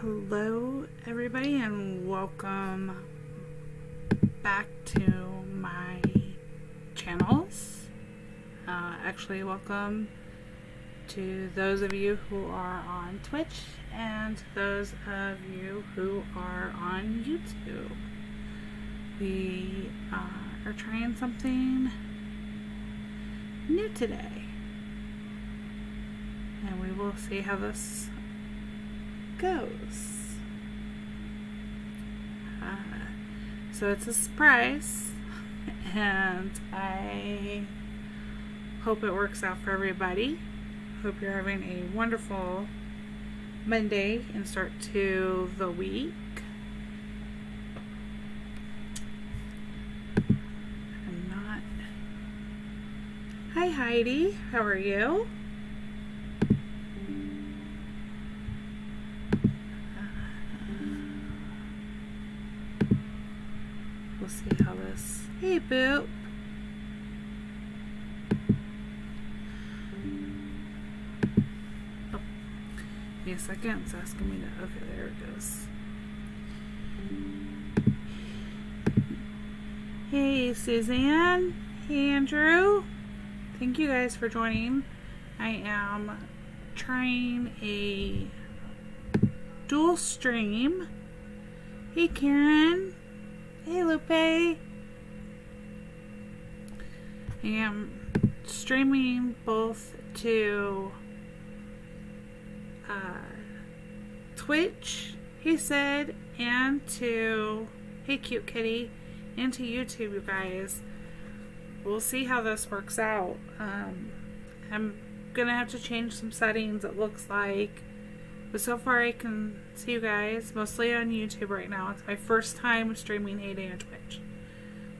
Hello everybody and welcome back to my channels. Actually welcome to those of you who are on Twitch and those of you who are on YouTube. We are trying something new today and we will see how this goes. So it's a surprise and I hope it works out for everybody. Hope you're having a wonderful Monday and start to the week. Hi Heidi, how are you? We'll see how this. Hey, Boop. Oh, give me a second. It's asking me to. Okay, there it goes. Hey, Suzanne. Hey, Andrew. Thank you guys for joining. I am trying a dual stream. Hey, Karen. Hey Lupe. I am streaming both to Twitch, he said, and to Hey Cute Kitty, and to YouTube, you guys. We'll see how this works out. I'm gonna have to change some settings, it looks like. But so far I can see you guys mostly on YouTube right now. It's my first time streaming Heyday on Twitch.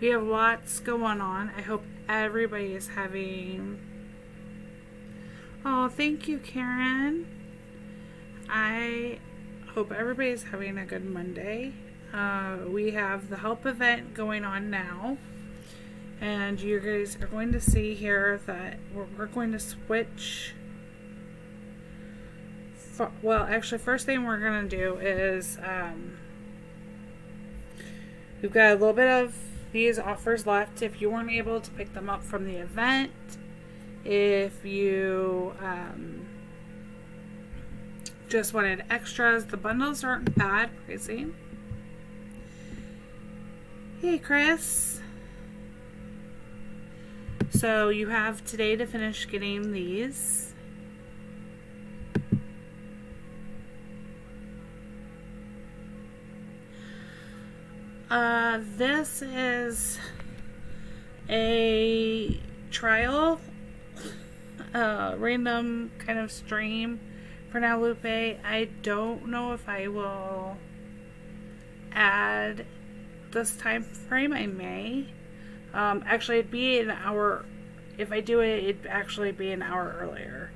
We have lots going on. I hope everybody is having... Oh, thank you, Karen. I hope everybody's having a good Monday. We have the help event going on now. And you guys are going to see here that we're going to switch... Well, actually, first thing we're going to do is we've got a little bit of these offers left. If you weren't able to pick them up from the event, if you just wanted extras, the bundles aren't bad pricing. Hey, Chris. So you have today to finish getting these. This is a trial, random kind of stream for now, Lupe. I don't know if I will add this time frame. I may. Actually, it'd be an hour. If I do it, it'd actually be an hour earlier.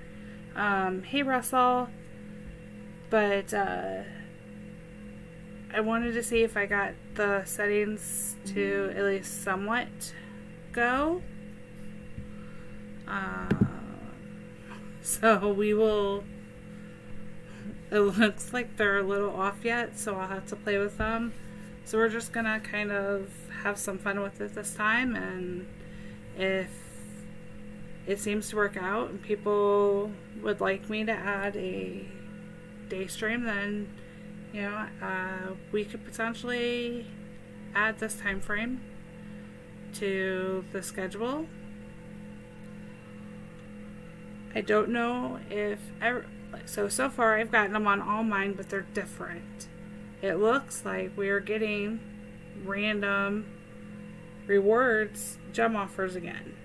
Hey, Russell. But, I wanted to see if I got the settings to at least somewhat go. So we will... It looks like they're a little off yet, so I'll have to play with them. So we're just gonna kind of have some fun with it this time, and if it seems to work out and people would like me to add a day stream, then you know, we could potentially add this time frame to the schedule. I don't know if so far I've gotten them on all mine, but they're different. It looks like we're getting random rewards gem offers again.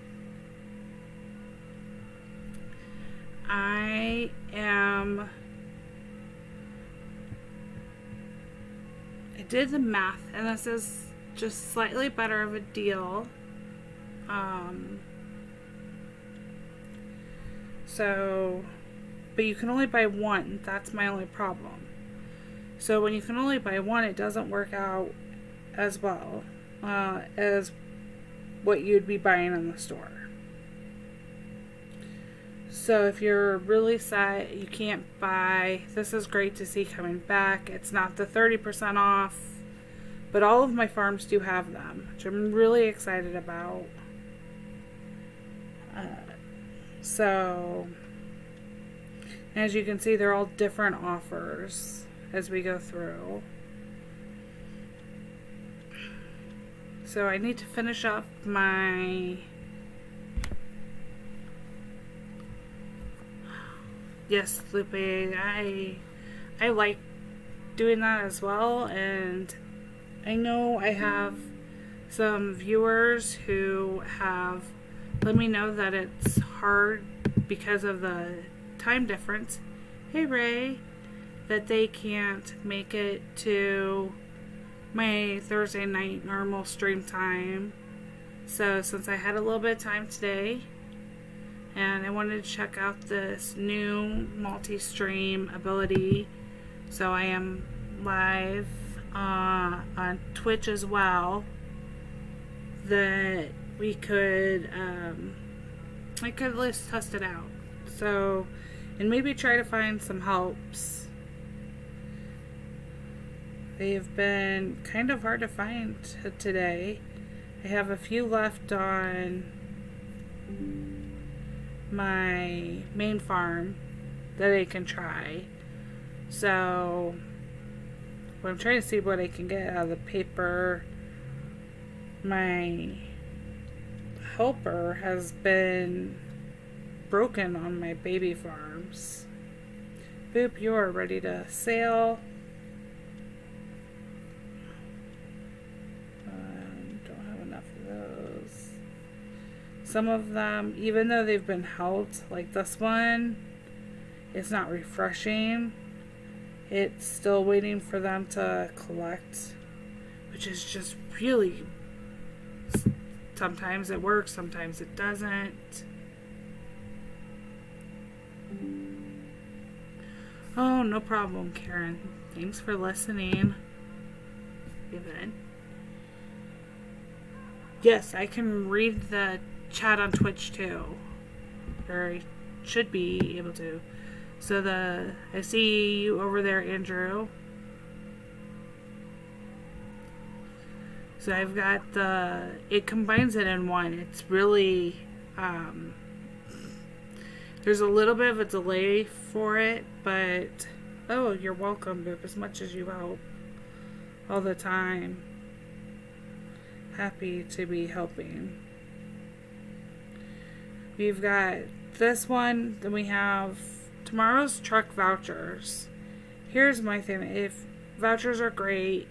I did the math, and this is just slightly better of a deal. But you can only buy one. That's my only problem. So when you can only buy one, it doesn't work out as well as what you'd be buying in the store. So if you're really sad you can't buy, this is great to see coming back. It's not the 30% off, but all of my farms do have them, which I'm really excited about. So as you can see, they're all different offers as we go through. So I need to finish up my... Yes, Lupe, I like doing that as well, and I know I have some viewers who have let me know that it's hard because of the time difference. Hey Ray, that they can't make it to my Thursday night normal stream time. So since I had a little bit of time today and I wanted to check out this new multi-stream ability, so I am live on Twitch as well, that we could I could at least test it out. So, and maybe try to find some helps. They've been kind of hard to find today. I have a few left on my main farm that I can try. So, I'm trying to see what I can get out of the paper. My helper has been broken on my baby farms. Boop, you are ready to sail. Don't have enough of those. Some of them, even though they've been helped, like this one, it's not refreshing. It's still waiting for them to collect, which is just really... Sometimes it works, sometimes it doesn't. Oh, no problem, Karen. Thanks for listening. Even. Yes, I can read the chat on Twitch too. Or I should be able to. So I see you over there, Andrew. So I've got it combines it in one. It's really, there's a little bit of a delay for it, but, oh, you're welcome, Boop, as much as you help all the time. Happy to be helping. We've got this one, then we have tomorrow's truck vouchers. Here's my thing, if vouchers are great,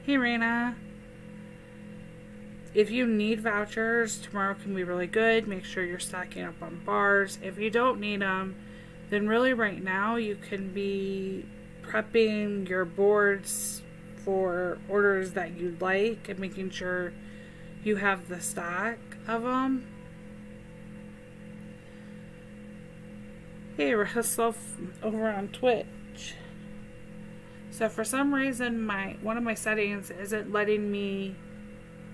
hey Raina, if you need vouchers, tomorrow can be really good. Make sure you're stocking up on bars. If you don't need them, then really right now you can be prepping your boards for orders that you'd like and making sure you have the stock of them. Hey, Russell over on Twitch. So for some reason, one of my settings isn't letting me.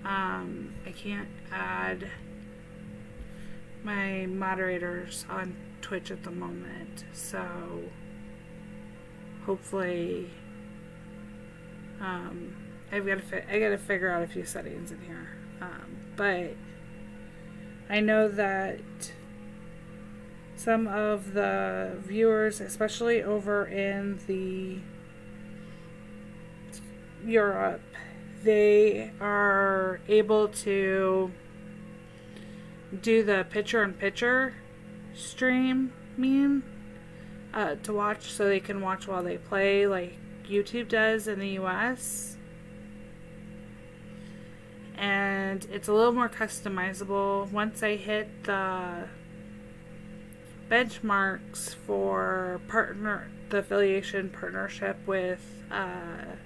I can't add my moderators on Twitch at the moment. So hopefully, I gotta figure out a few settings in here. But I know that some of the viewers, especially over in the Europe, they are able to do the picture-in-picture streaming to watch, so they can watch while they play, like YouTube does in the US. And it's a little more customizable. Once I hit the benchmarks for the affiliation partnership with I'm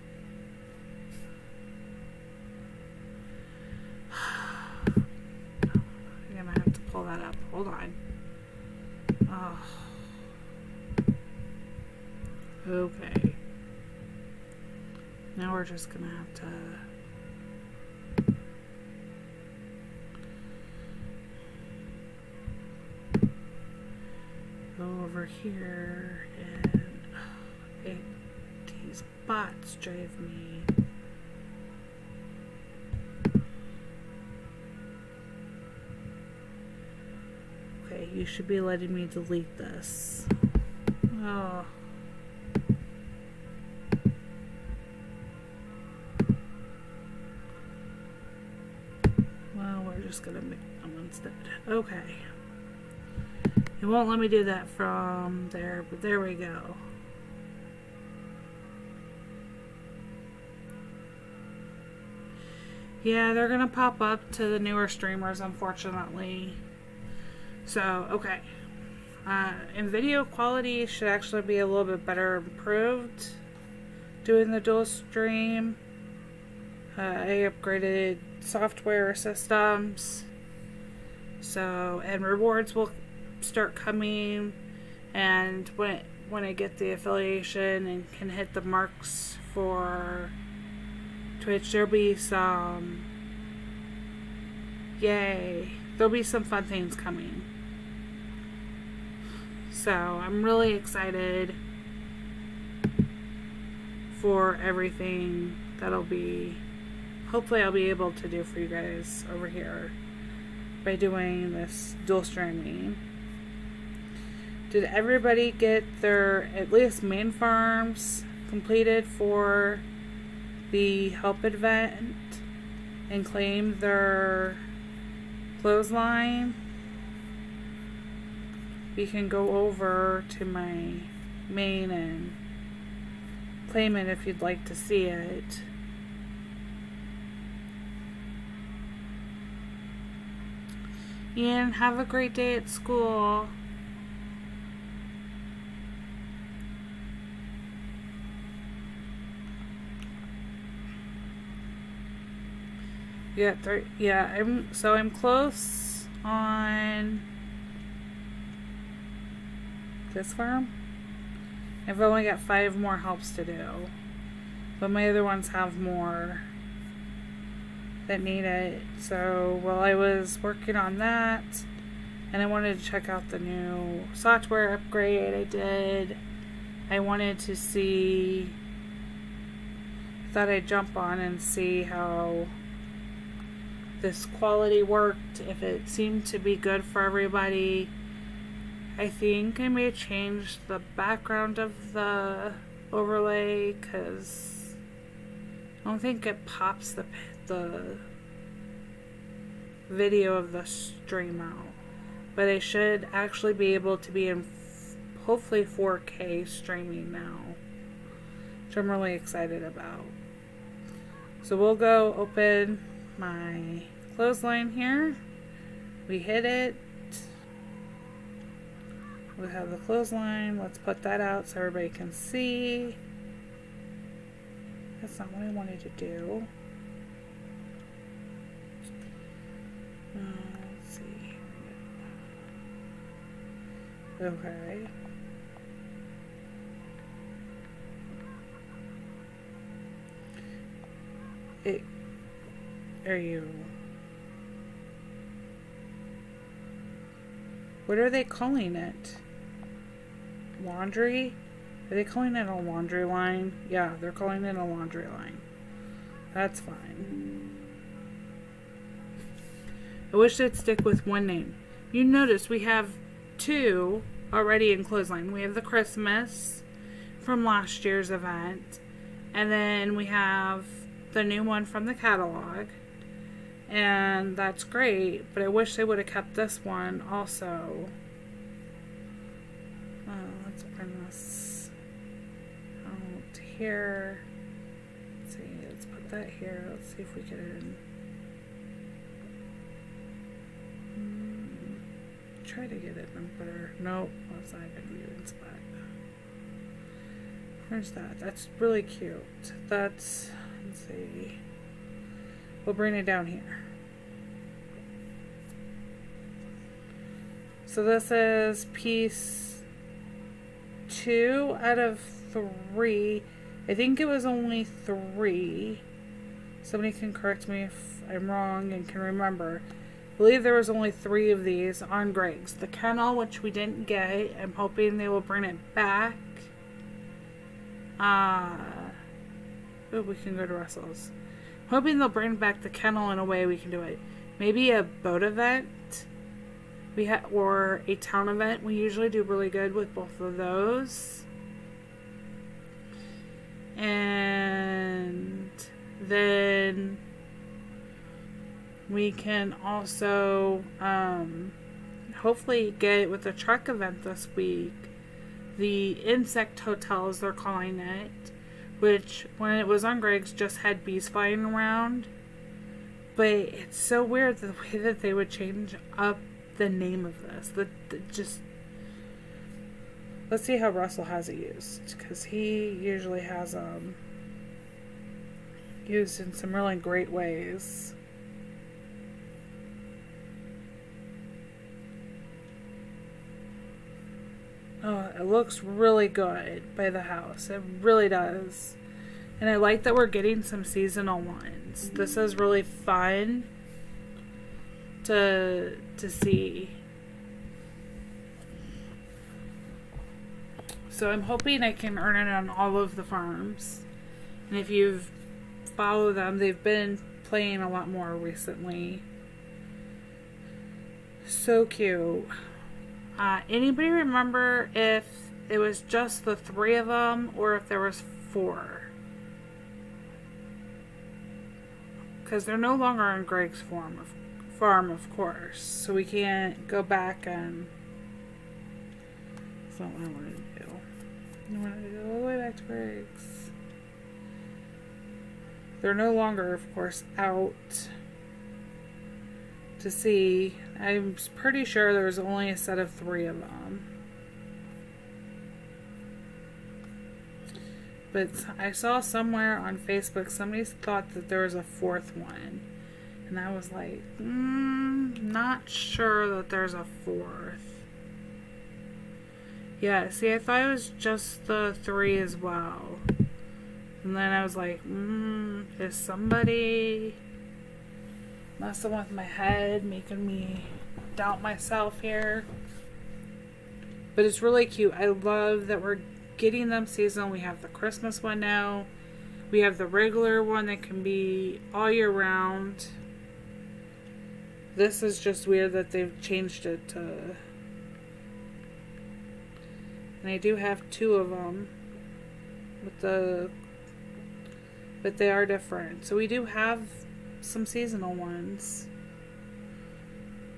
gonna have to pull that up. Hold on. Oh. Okay. Now we're just gonna have to go over here and these bots drive me. Okay, you should be letting me delete this. Oh. Well, we're just gonna make them instead. Okay. It won't let me do that from there, but there we go. Yeah, they're gonna pop up to the newer streamers, unfortunately. So, okay. And video quality should actually be a little bit better improved doing the dual stream. I upgraded software systems. So, and rewards will start coming, and when I get the affiliation and can hit the marks for Twitch, there'll be some there'll be some fun things coming. So I'm really excited for everything that'll be, hopefully I'll be able to do for you guys over here by doing this dual streaming. Did everybody get their, at least main farms, completed for the help event and claim their clothesline? We can go over to my main and claim it if you'd like to see it. And have a great day at school. I'm close on this farm. I've only got 5 more helps to do, but my other ones have more that need it. So while I was working on that, and I wanted to check out the new software upgrade I wanted to see, thought I'd jump on and see how this quality worked, if it seemed to be good for everybody. I think I may change the background of the overlay because I don't think it pops the video of the stream out, but I should actually be able to be in hopefully 4K streaming now, which I'm really excited about. So we'll go open my clothesline here. We hit it. We have the clothesline. Let's put that out so everybody can see. That's not what I wanted to do. Let's see. Okay. What are they calling it? Laundry? Are they calling it a laundry line? Yeah, they're calling it a laundry line. That's fine. I wish they'd stick with one name. You notice we have 2 already in clothesline. We have the Christmas from last year's event, and then we have the new one from the catalog, and that's great, but I wish they would have kept this one also. Let's bring this out here. Let's see, let's put that here. Let's see if we can try to get it in better. Nope, that's not gonna be in spot. Where's that? That's really cute. That's, let's see. We'll bring it down here. So this is piece 2 out of 3. I think it was only 3. Somebody can correct me if I'm wrong and can remember. believe there was only 3 of these on Greg's. The kennel, which we didn't get, I'm hoping they will bring it back. We can go to Russell's. I'm hoping they'll bring back the kennel in a way we can do it. Maybe a boat event. Or a town event. We usually do really good with both of those. And then we can also hopefully get with the truck event this week. The insect hotel, as they're calling it, which when it was on Greg's just had bees flying around. But it's so weird the way that they would change up the name of this. Let's see how Russell has it used, because he usually has used in some really great ways. Oh, it looks really good by the house. It really does. And I like that we're getting some seasonal ones. This is really fun to see. So I'm hoping I can earn it on all of the farms. And if you've followed them, they've been playing a lot more recently. So cute. Anybody remember if it was just the 3 of them or if there was 4? Because they're no longer on Greg's farm, of course. So we can't go back and... That's not what I wanted to do. I wanted to go all the way back to Greg's. They're no longer, of course, out to see. I'm pretty sure there was only a set of 3 of them. But I saw somewhere on Facebook somebody thought that there was a 4th one. And I was like, not sure that there's a 4th. Yeah, see, I thought it was just the 3 as well. And then I was like, is somebody messing with my head, making me doubt myself here? But it's really cute. I love that we're getting them seasonal. We have the Christmas one now. We have the regular one that can be all year round. This is just weird that they've changed it to... And I do have 2 of them. But they are different. So we do have some seasonal ones.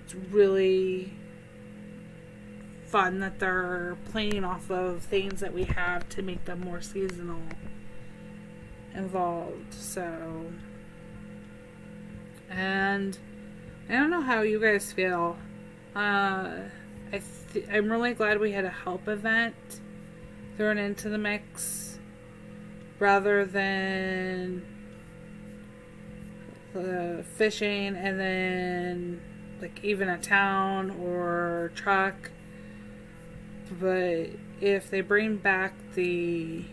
It's really fun that they're playing off of things that we have to make them more seasonal involved. So, and I don't know how you guys feel. I'm really glad we had a help event thrown into the mix rather than the fishing and then like even a town or truck. But if they bring back the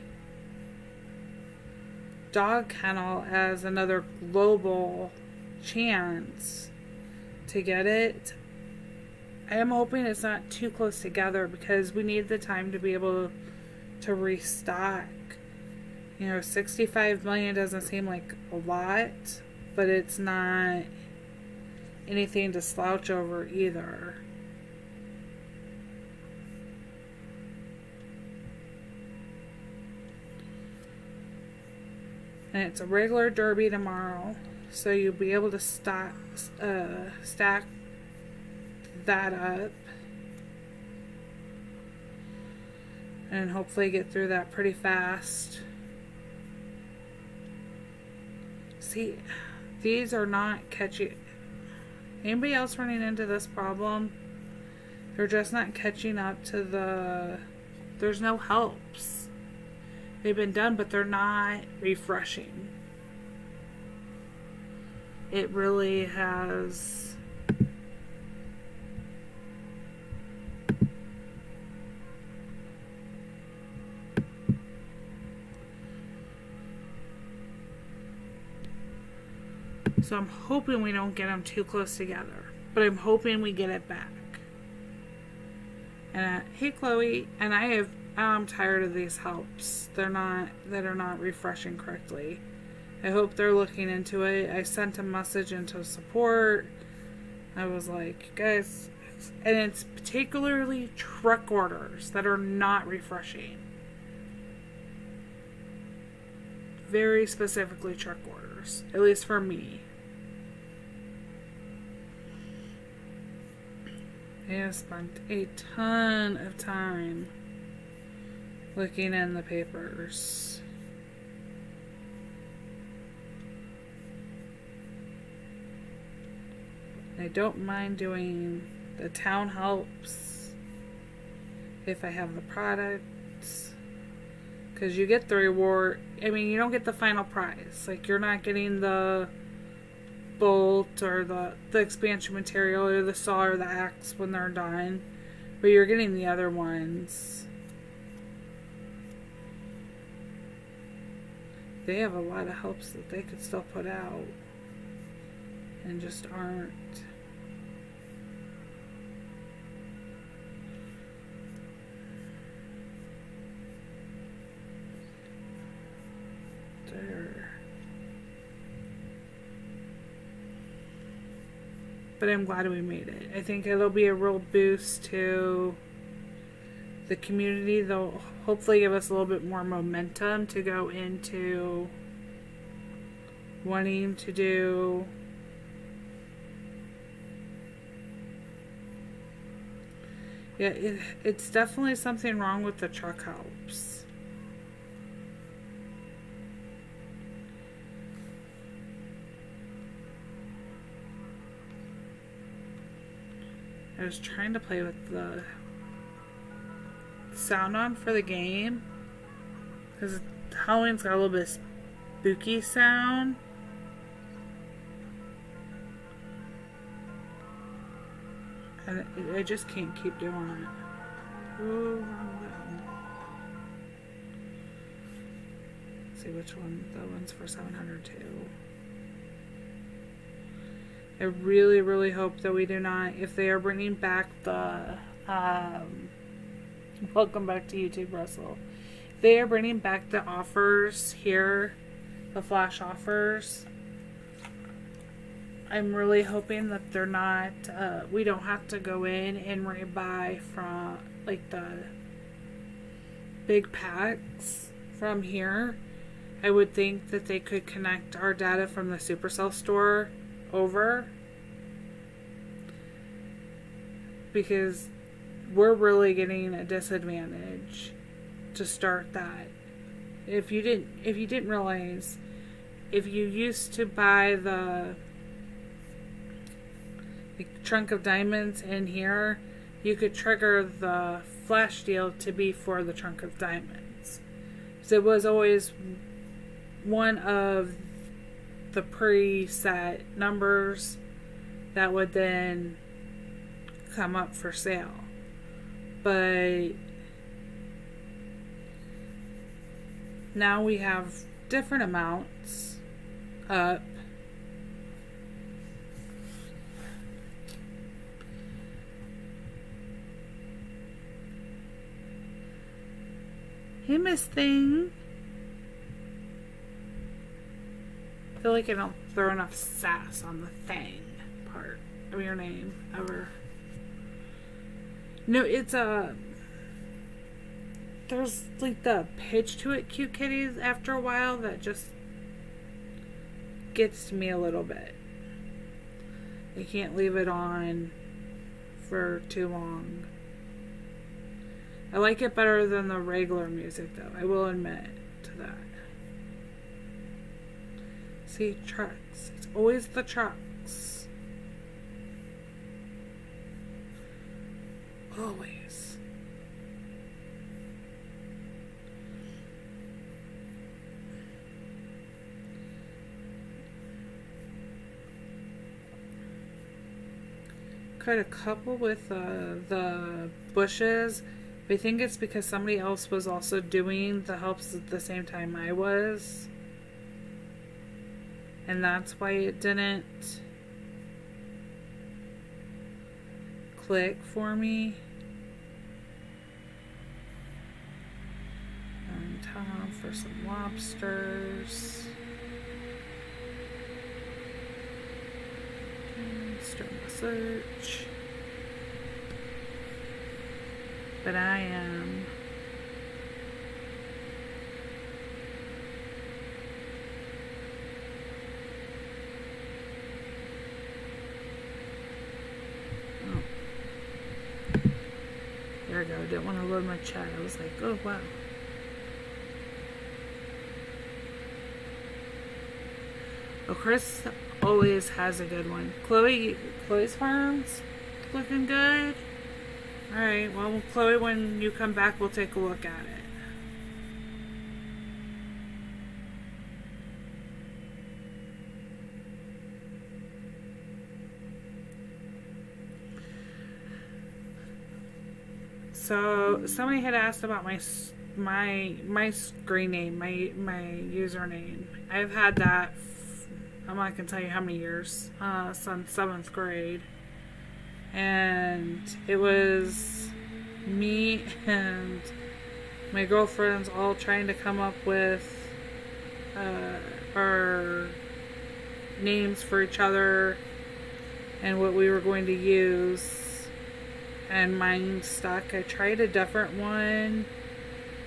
dog kennel as another global chance to get it, I am hoping it's not too close together because we need the time to be able to restock. 65 million doesn't seem like a lot, but it's not anything to slouch over either. And it's a regular derby tomorrow, so you'll be able to stack that up and hopefully get through that pretty fast. See, these are not catchy. Anybody else running into this problem? They're just not catching up to there's no helps. They've been done, but they're not refreshing. It really has... So I'm hoping we don't get them too close together. but I'm hoping we get it back. And hey, Chloe, and I'm tired of these helps. That are not refreshing correctly. I hope they're looking into it. I sent a message into support. I was like, guys, and it's particularly truck orders that are not refreshing. Very specifically truck orders, at least for me. I have spent a ton of time looking in the papers. I don't mind doing the town helps if I have the products, because you get the reward. I mean, you don't get the final prize. Like, you're not getting the bolt or the expansion material or the saw or the axe when they're done, but you're getting the other ones. They have a lot of helps that they could still put out and just aren't. But I'm glad we made it. I think it'll be a real boost to the community. They'll hopefully give us a little bit more momentum to go into wanting to do it's definitely something wrong with the truck helps. I was trying to play with the sound on for the game, because Halloween's got a little bit of spooky sound. And I just can't keep doing it. Ooh, wrong button. Let's see which one. That one's for 702. I really, really hope that we do not, if they are bringing back the, welcome back to YouTube, Russell. If they are bringing back the offers here, the flash offers, I'm really hoping that they're not, we don't have to go in and rebuy from, like, the big packs from here. I would think that they could connect our data from the Supercell store over, because we're really getting a disadvantage to start that. If you didn't realize, if you used to buy the trunk of diamonds in here, you could trigger the flash deal to be for the trunk of diamonds. So it was always one of the preset numbers that would then come up for sale. But now we have different amounts up. Hey, Miss Thing. I feel like I don't throw enough sass on the thing part of your name ever. No, it's there's like the pitch to it, cute kitties, after a while that just gets to me a little bit. I can't leave it on for too long. I like it better than the regular music, though. I will admit to that. See, trucks. It's always the trucks. Always. Cut a couple with the bushes. I think it's because somebody else was also doing the helps at the same time I was. And that's why it didn't click for me. And time for some lobsters. Start my search. But I am there we go. I didn't want to load my chat. I was like, oh wow. Oh, Chris always has a good one. Chloe's farm's looking good. Alright, well, Chloe, when you come back, we'll take a look at it. So, somebody had asked about my screen name, my username. I've had that, I'm not going to tell you how many years, since 7th grade. And it was me and my girlfriends all trying to come up with our names for each other and what we were going to use. And mine stuck. I tried a different one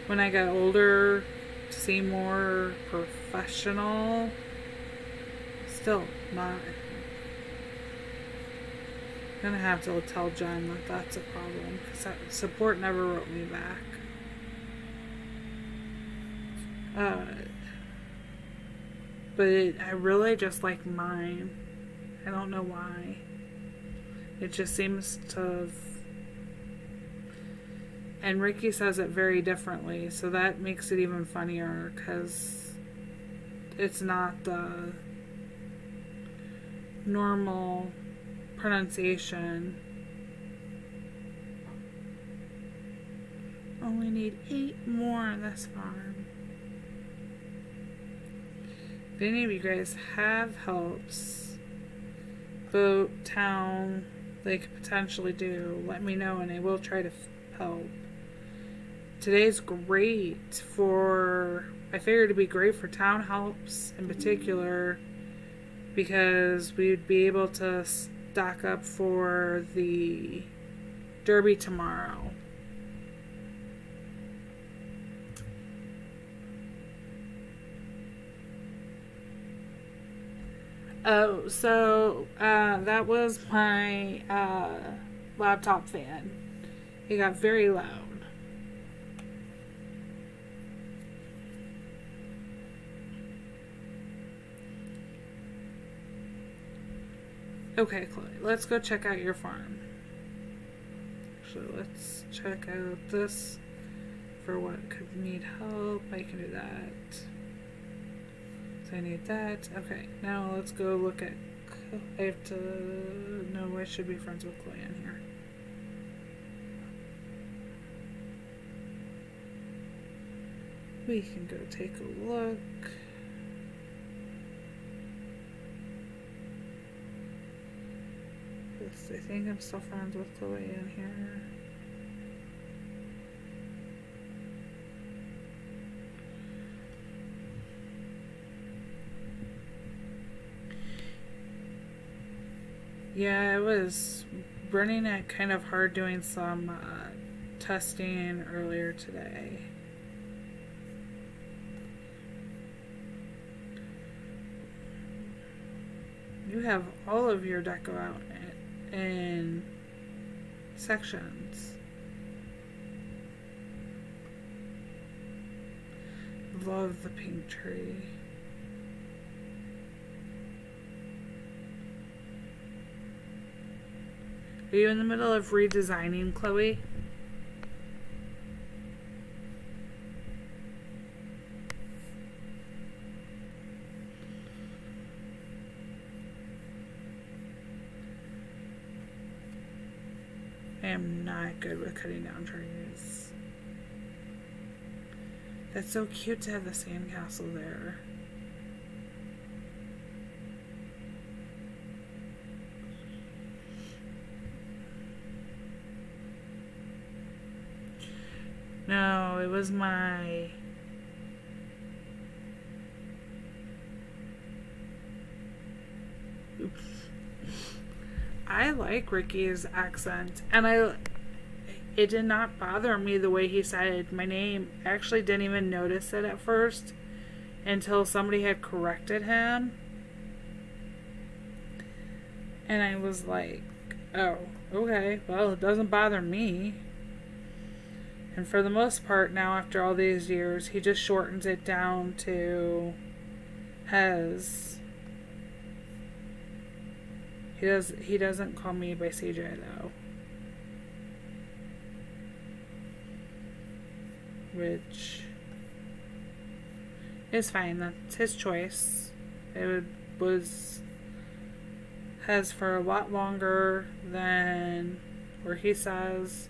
when I got older to seem more professional. Still not. I'm gonna have to tell Jen that that's a problem because support never wrote me back. But I really just like mine. I don't know why. It just seems to. And Ricky says it very differently, so that makes it even funnier because it's not the normal pronunciation. Only need 8 more on this farm. If any of you guys have helps, boat, town, they could potentially do, let me know and I will try to help. Today's great for, I figured it'd be great for town helps in particular because we'd be able to stock up for the Derby tomorrow. Oh, so that was my laptop fan. It got very loud. Okay, Chloe, let's go check out your farm. Actually, let's check out this for what could need help. I can do that. So I need that. Okay, now let's go look at. I have to know I should be friends with Chloe in here. We can go take a look. I think I'm still friends with Chloe in here. Yeah, it was running it kind of hard doing some testing earlier today. You have all of your deco out in sections. Love the pink tree. Are you in the middle of redesigning, Chloe? I am not good with cutting down trees. That's so cute to have the sandcastle there. it was my... Oops. I like Ricky's accent, and it did not bother me the way he said my name. I actually didn't even notice it at first until somebody had corrected him. And I was like, oh, okay, well, it doesn't bother me. And for the most part now, after all these years, he just shortens it down to Hez. He doesn't call me by CJ though. Which is fine. That's his choice. It was Hez for a lot longer than where he says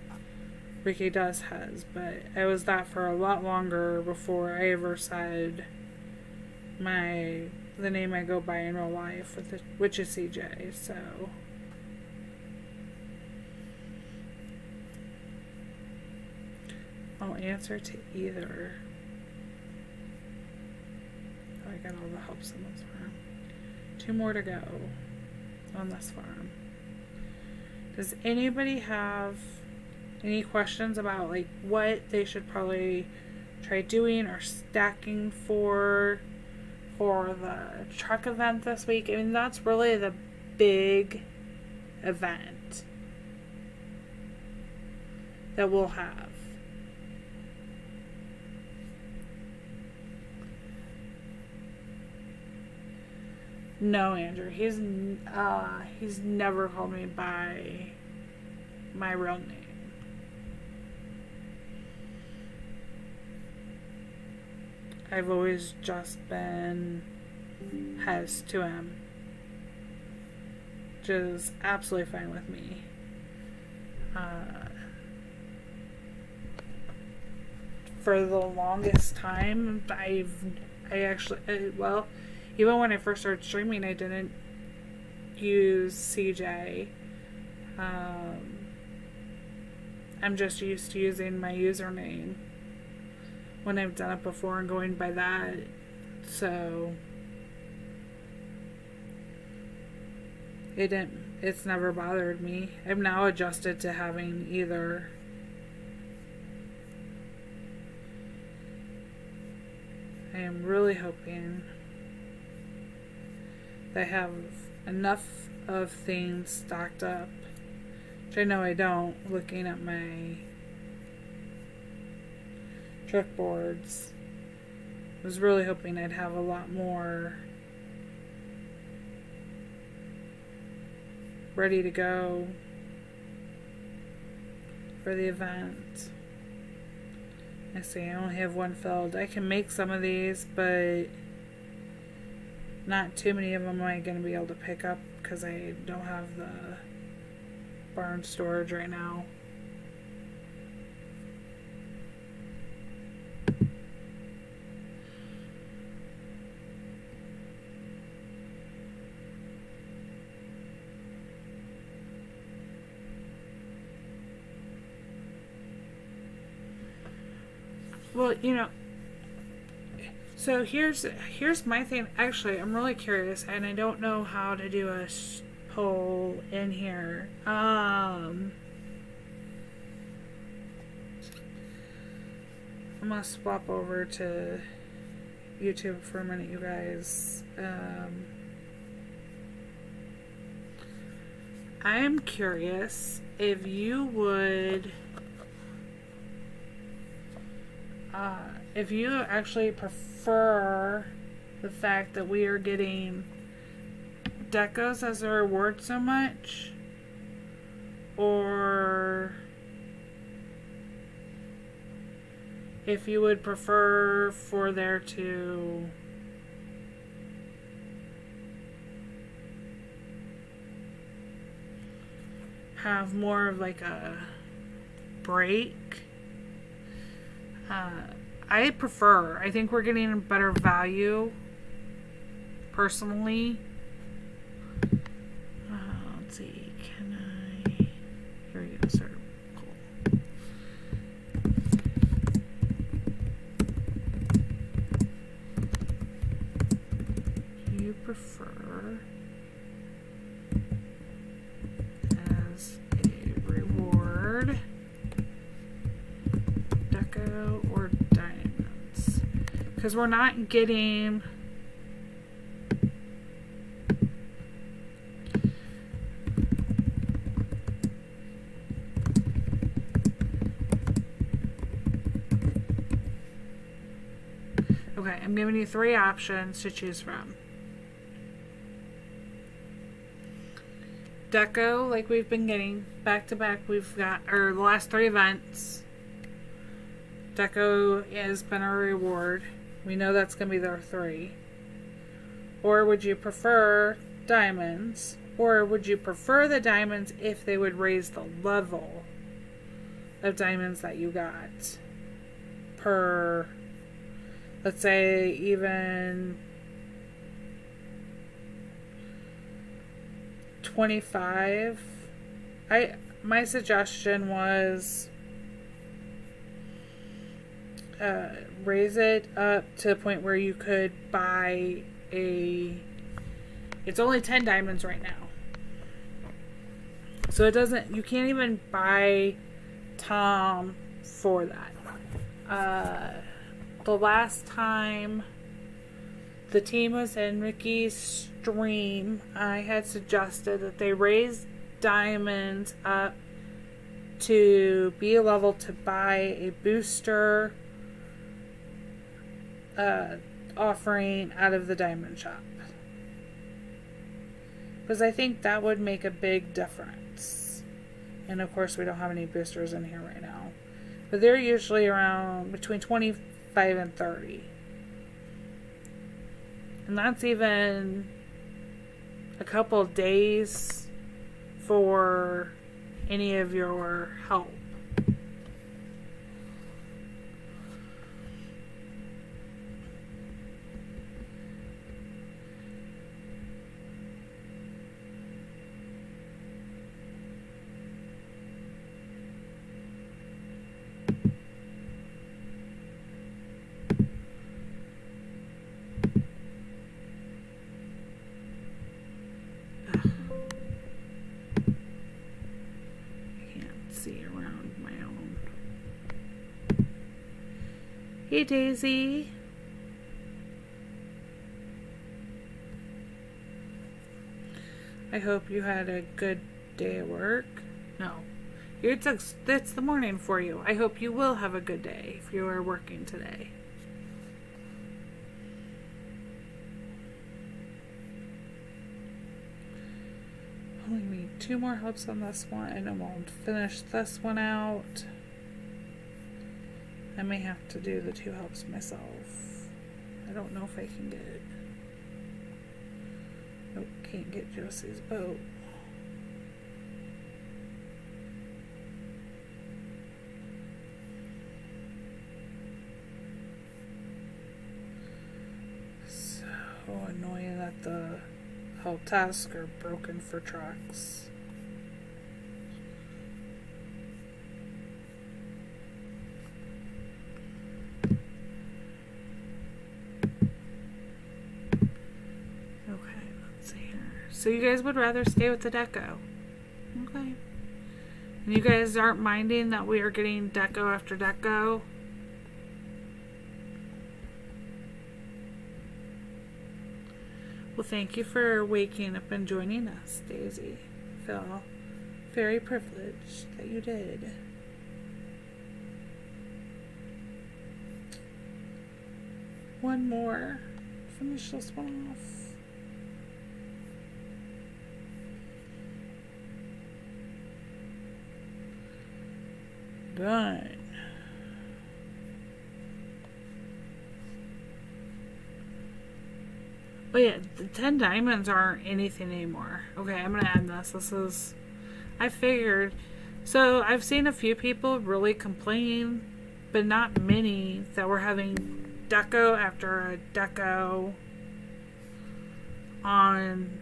Ricky does Hez, but it was that for a lot longer before I ever said the name I go by in real life, which is CJ. So I'll answer to either. Oh, I got all the helps on this farm. 2 more to go on this farm. Does anybody have any questions about like what they should probably try doing or stacking for the truck event this week? I mean, that's really the big event that we'll have. No, Andrew, he's never called me by my real name. I've always just been Hez to him, which is absolutely fine with me. For the longest time, even when I first started streaming, I didn't use CJ. I'm just used to using my username when I've done it before and going by that. So it's never bothered me. I'm now adjusted to having either. I am really hoping they have enough of things stocked up, which I know I don't, looking at my trick boards. I was really hoping I'd have a lot more ready to go for the event. I see I only have 1 filled. I can make some of these, but not too many of them am I going to be able to pick up because I don't have the barn storage right now. Well, so here's my thing. Actually, I'm really curious, and I don't know how to do a poll in here. I'm gonna swap over to YouTube for a minute, you guys. I am curious if you would... if you actually prefer the fact that we are getting decos as a reward so much, or if you would prefer for there to have more of like a break. I think we're getting a better value personally. Let's see, here we go, sir. Cool. prefer as a reward, deco or diamonds? Because we're not getting... Okay, I'm giving you 3 options to choose from. Deco, like we've been getting back to back, we've got, or the last 3 events. Deco has been a reward. We know that's going to be their 3. Or would you prefer diamonds? Or would you prefer the diamonds if they would raise the level of diamonds that you got per... Let's say even 25. My suggestion was raise it up to the point where you could buy a... It's only 10 diamonds right now. So it doesn't... You can't even buy Tom for that. The last time the team was in Ricky's stream, I had suggested that they raise diamonds up to be a level to buy a booster offering out of the diamond shop. Because I think that would make a big difference. And of course we don't have any boosters in here right now. But they're usually around between 25 and 30. And that's even a couple of days for any of your help. Hey Daisy. I hope you had a good day at work. No. It's the morning for you. I hope you will have a good day if you are working today. Only need 2 more helps on this one and then we'll finish this one out. I may have to do the 2 helps myself. I don't know if I can get it. Nope, can't get Josie's boat. So annoying that the help tasks are broken for trucks. So you guys would rather stay with the deco. Okay. And you guys aren't minding that we are getting deco after deco? Well, thank you for waking up and joining us, Daisy. I feel very privileged that you did. One more. Finish this one off. Done. Oh yeah, the 10 diamonds aren't anything anymore. Okay, I'm gonna add this. This is... I figured... So, I've seen a few people really complain, but not many, that we're having deco after a deco on...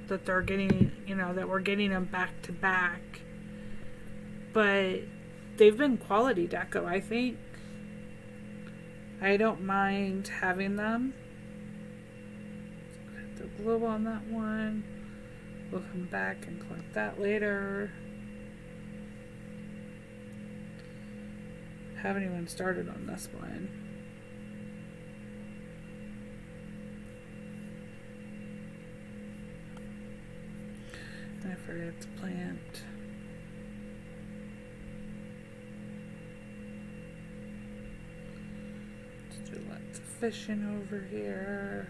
That they're getting... You know, that we're getting them back to back. But... They've been quality deco, I think. I don't mind having them. globe on that one. We'll come back and collect that later. Haven't even started on this one. I forgot to plant. Let's do lots of fishing over here.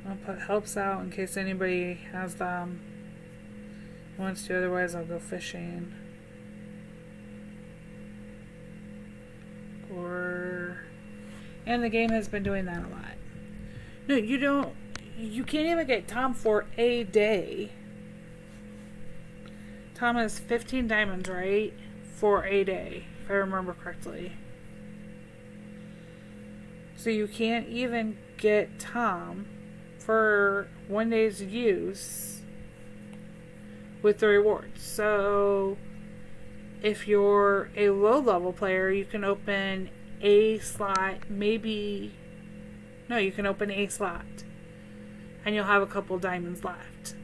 I'll put helps out in case anybody has them. Wants to, otherwise I'll go fishing. And the game has been doing that a lot. No, you can't even get Tom for a day. Tom has 15 diamonds, right? For a day, if I remember correctly. So you can't even get Tom for 1 day's use with the rewards. So if you're a low level player, you can open a slot, maybe, no, you can open a slot and you'll have a couple diamonds left.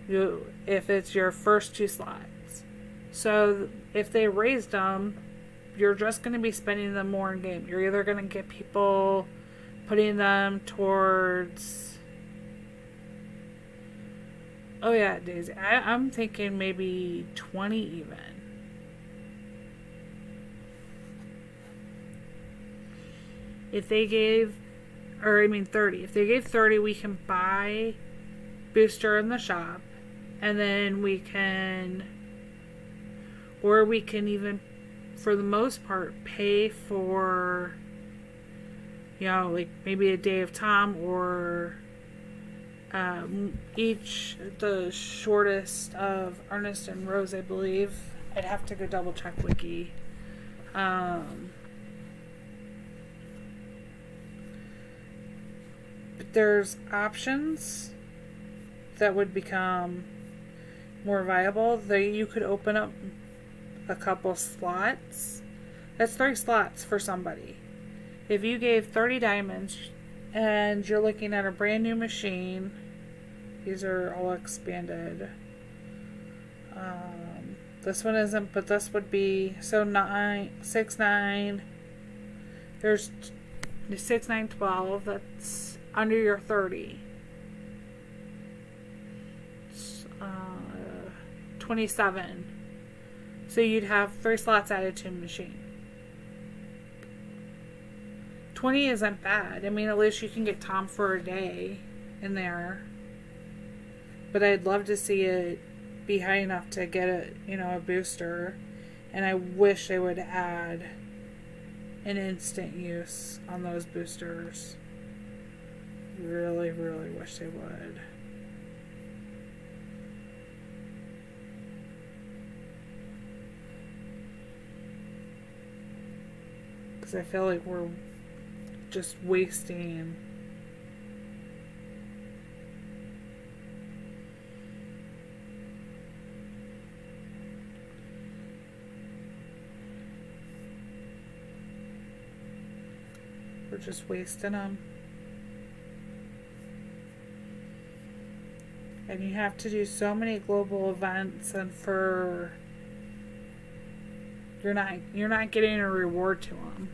If it's your first 2 slots. So if they raised them, you're just going to be spending them more in game. You're either going to get people putting them towards, oh yeah, Daisy, I'm thinking maybe 20 even. If they gave, 30. If they gave 30, we can buy booster in the shop, and then we can, or we can even, for the most part, pay for, like maybe a day of Tom, or each, the shortest of Ernest and Rose, I believe. I'd have to go double check Wiki. But there's options that would become more viable. You could open up a couple slots. That's 3 slots for somebody. If you gave 30 diamonds and you're looking at a brand new machine, these are all expanded. This one isn't, but this would be, so 9, 6, 9. There's 6, 9, 12. That's under your 30. 27. So you'd have 3 slots added to the machine. 20 isn't bad. At least you can get Tom for a day in there. But I'd love to see it be high enough to get a booster. And I wish they would add an instant use on those boosters. Really, really wish they would. Because I feel like we're just wasting them. And you have to do so many global events, and you're not getting a reward to them.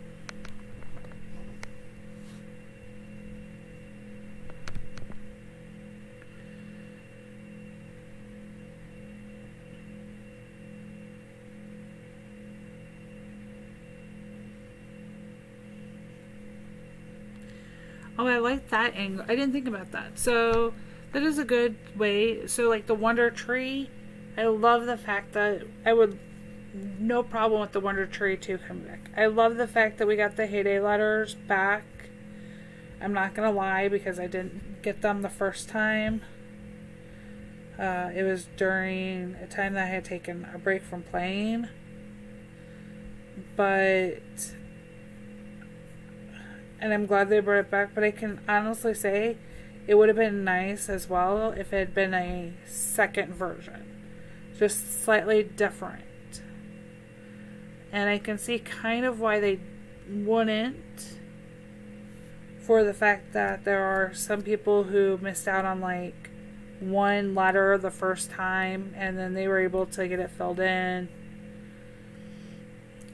Oh, I like that angle. I didn't think about that. So that is a good way. So like the Wonder Tree, I love the fact that no problem with the Wonder Tree 2 coming back. I love the fact that we got the Heyday letters back. I'm not going to lie, because I didn't get them the first time. It was during a time that I had taken a break from playing. And I'm glad they brought it back, but I can honestly say it would have been nice as well if it had been a second version. Just slightly different. And I can see kind of why they wouldn't. for the fact that there are some people who missed out on like one letter the first time and then they were able to get it filled in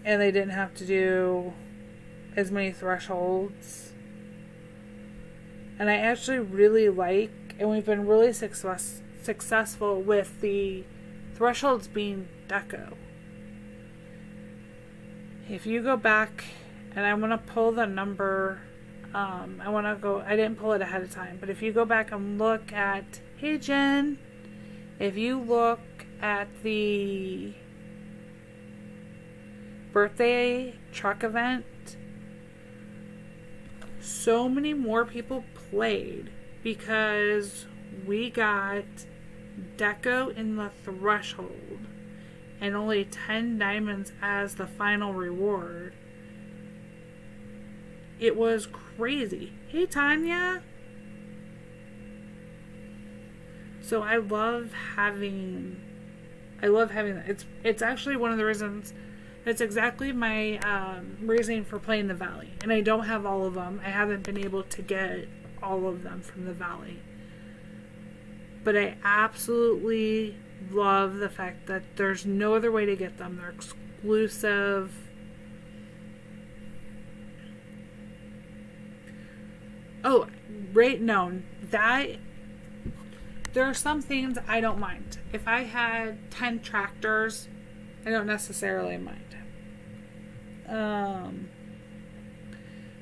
and they didn't have to do as many thresholds. And I actually really like, and we've been really successful with the thresholds being deco. If you go back, and I'm going to pull the number, I didn't pull it ahead of time, but if you go back and look at, hey Jen, if you look at the birthday truck event, so many more people played because we got deco in the threshold and only 10 diamonds as the final reward. It was crazy. Hey Tanya. So I love having that. It's actually one of the reasons. That's exactly my reasoning for playing the Valley. And I don't have all of them. I haven't been able to get all of them from the Valley. But I absolutely love the fact that there's no other way to get them. They're exclusive. Oh, right, no. There are some things I don't mind. If I had 10 tractors, I don't necessarily mind.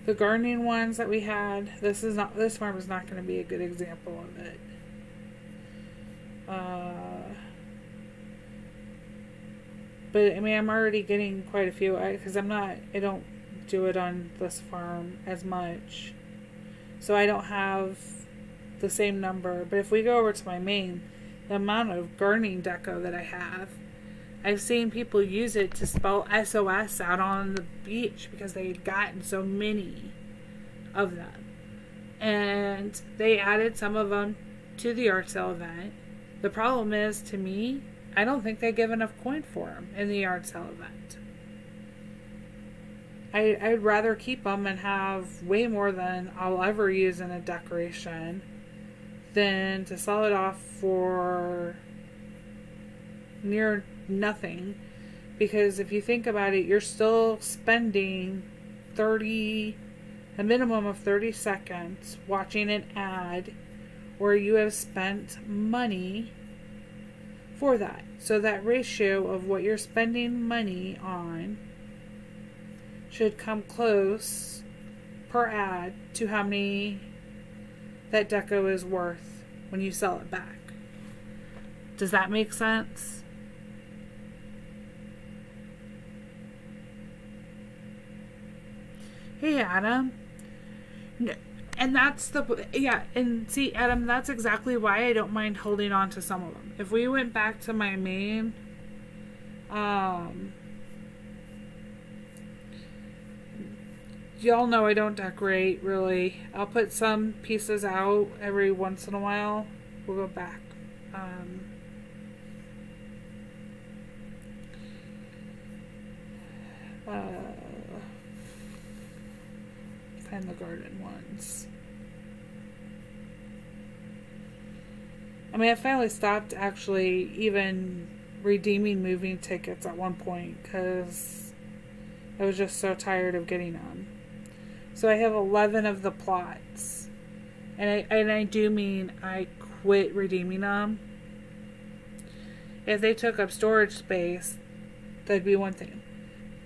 The gardening ones that we had, this farm is not going to be a good example of it. But I mean, I'm already getting quite a few because I don't do it on this farm as much, so I don't have the same number. But if we go over to my main, the amount of gardening deco that I have, I've seen people use it to spell SOS out on the beach because they had gotten so many of them. And they added some of them to the art sale event. The problem is, to me, I don't think they give enough coin for them in the art sale event. I'd rather keep them and have way more than I'll ever use in a decoration than to sell it off for near nothing, because if you think about it, you're still spending a minimum of 30 seconds watching an ad where you have spent money for that. So that ratio of what you're spending money on should come close per ad to how many that deco is worth when you sell it back. Does that make sense? Hey, Adam. And that's and see, Adam, that's exactly why I don't mind holding on to some of them. If we went back to my main, y'all know I don't decorate, really. I'll put some pieces out every once in a while. We'll go back. Find the garden ones. I mean, I finally stopped actually even redeeming moving tickets at one point because I was just so tired of getting them. So I have 11 of the plots, and I do mean I quit redeeming them. If they took up storage space, that'd be one thing.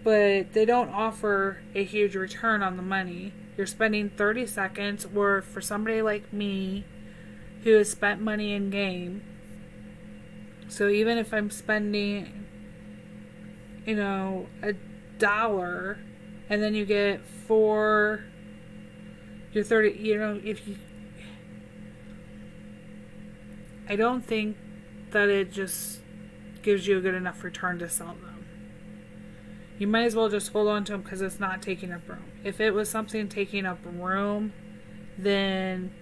But they don't offer a huge return on the money. You're spending 30 seconds, or for somebody like me who has spent money in game. So even if I'm spending, $1, and then you get 4, you're 30, I don't think that it just gives you a good enough return to sell them. You might as well just hold on to them because it's not taking up room. If it was something taking up room, then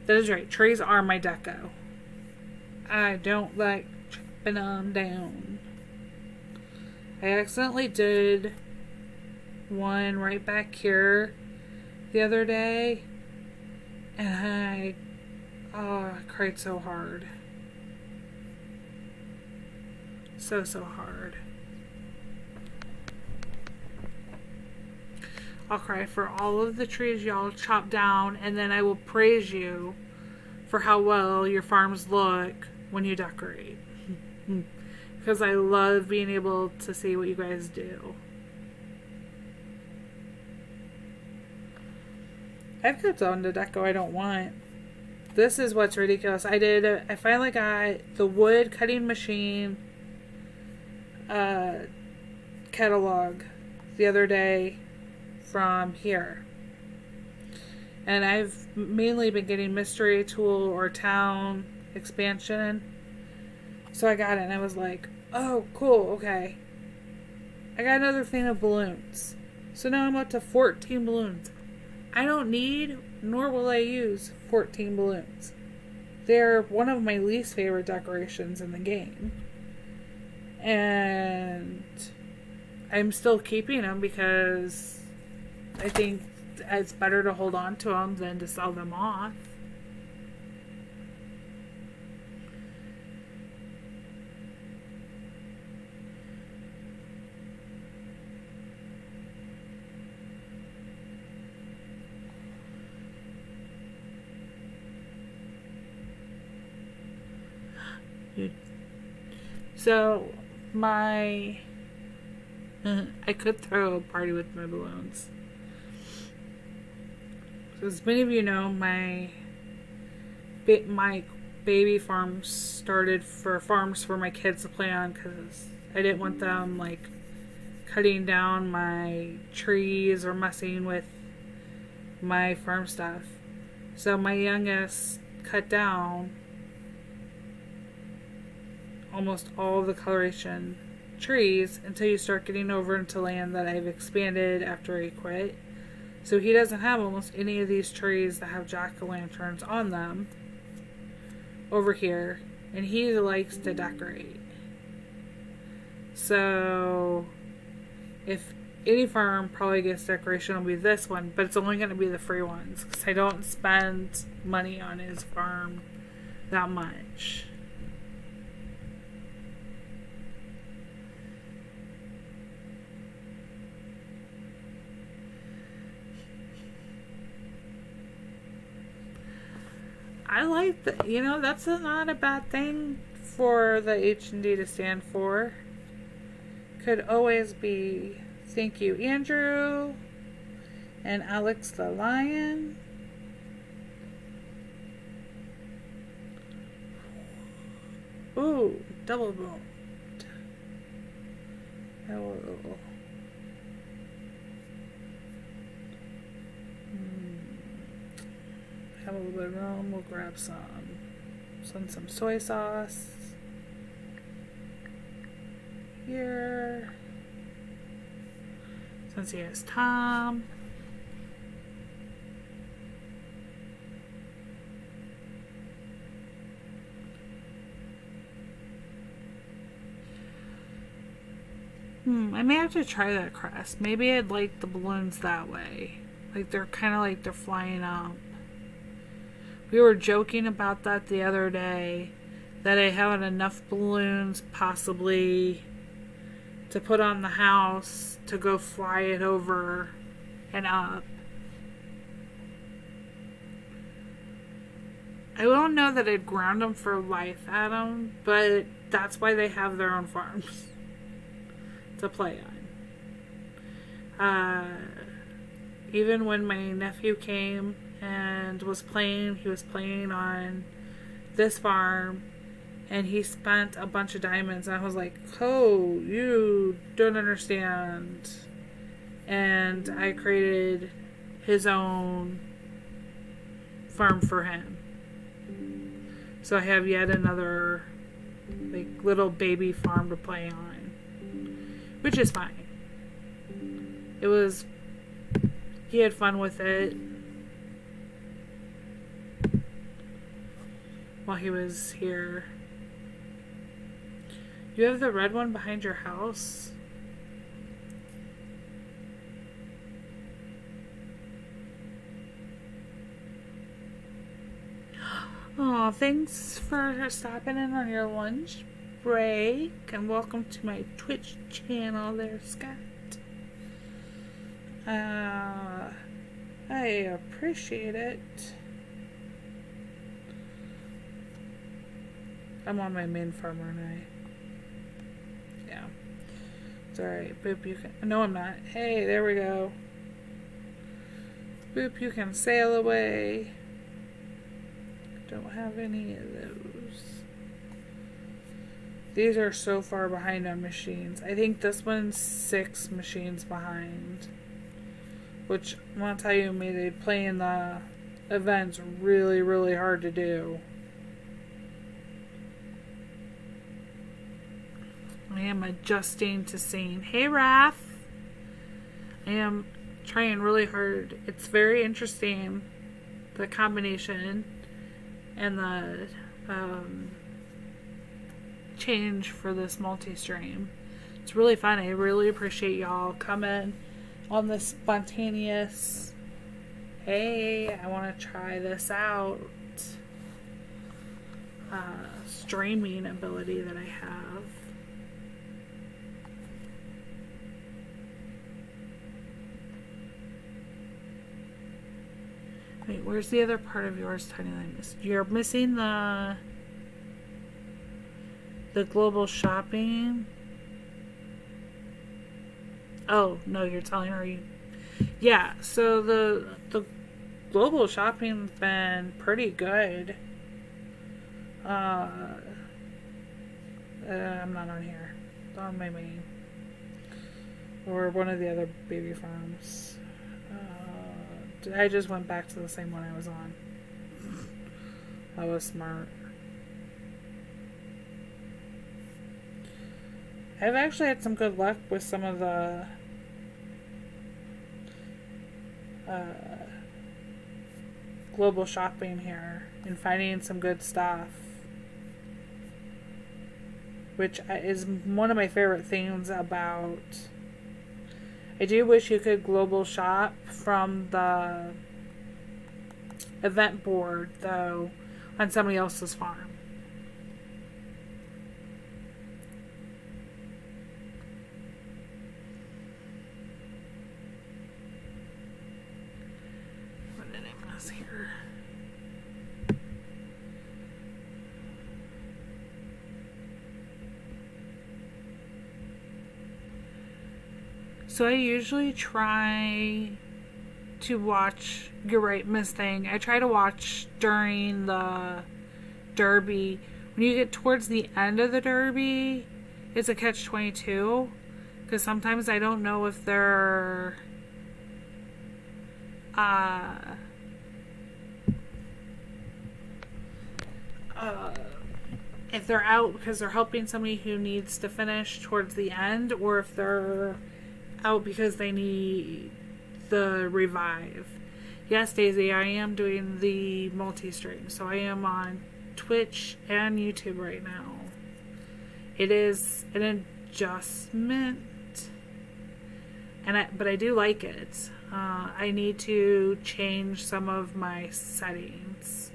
that is right. Trees are my deco. I don't like chopping them down. I accidentally did one right back here the other day, and I cried so hard. So hard. I'll cry for all of the trees y'all chopped down, and then I will praise you for how well your farms look when you decorate. Because I love being able to see what you guys do. I've kept on the deco I don't want. This is what's ridiculous. I finally got the wood cutting machine catalog the other day from here. And I've mainly been getting Mystery Tool or Town expansion. So I got it and I was like, oh, cool, okay. I got another thing of balloons. So now I'm up to 14 balloons. I don't need, nor will I use 14 balloons. They're one of my least favorite decorations in the game. And I'm still keeping them because I think it's better to hold on to them than to sell them off. So, I could throw a party with my balloons. So as many of you know, my baby farms started for farms for my kids to play on because I didn't want them like cutting down my trees or messing with my farm stuff. So my youngest cut down almost all the coloration trees until you start getting over into land that I've expanded after I quit. So he doesn't have almost any of these trees that have jack-o'-lanterns on them over here, and he likes to decorate. So if any farm probably gets decoration, it'll be this one, but it's only going to be the free ones because I don't spend money on his farm that much. I like that. That's not a bad thing for the H&D to stand for. Could always be. Thank you, Andrew and Alex the Lion. Ooh, double boomed. Hello. Have a little bit of room. We'll grab some soy sauce here. Since he has Tom. I may have to try that crest. Maybe I'd like the balloons that way. Like they're kind of like they're flying up. We were joking about that the other day, that I haven't enough balloons possibly to put on the house to go fly it over and up. I won't know that I'd ground them for life, Adam, but that's why they have their own farms to play on. Even when my nephew came and was playing, he was playing on this farm and he spent a bunch of diamonds and I was like, oh, you don't understand. And I created his own farm for him. So I have yet another like little baby farm to play on, which is fine. He had fun with it while he was here. You have the red one behind your house? Oh, thanks for stopping in on your lunch break, and welcome to my Twitch channel there, Scott. I appreciate it. I'm on my main farm, aren't I? Yeah. It's alright. Boop, you can... No, I'm not. Hey, there we go. Boop, you can sail away. Don't have any of those. These are so far behind on machines. I think this one's 6 machines behind. Which, I'm gonna tell you, made it playing the events really, really hard to do. I am adjusting to scene. Hey, Raph! I am trying really hard. It's very interesting, the combination and the change for this multi-stream. It's really fun. I really appreciate y'all coming on this spontaneous, hey, I want to try this out streaming ability that I have. Wait, where's the other part of yours, Tiny Limes? You're missing the global shopping. Oh, no, you're telling her you... Yeah, so the global shopping's been pretty good. I'm not on here. It's on my main. Or one of the other baby farms. I just went back to the same one I was on. That was smart. I've actually had some good luck with some of the global shopping here and finding some good stuff, which is one of my favorite things about... I do wish you could global shop from the event board, though, on somebody else's farm. What did I miss here? So I usually try to watch, you're right, Miss Thing, I try to watch during the Derby. When you get towards the end of the Derby, it's a catch-22, because sometimes I don't know if they're out because they're helping somebody who needs to finish towards the end, or if they're out because they need the revive. Yes, Daisy, I am doing the multi-stream, so I am on Twitch and YouTube right now. It is an adjustment, but I do like it. I need to change some of my settings,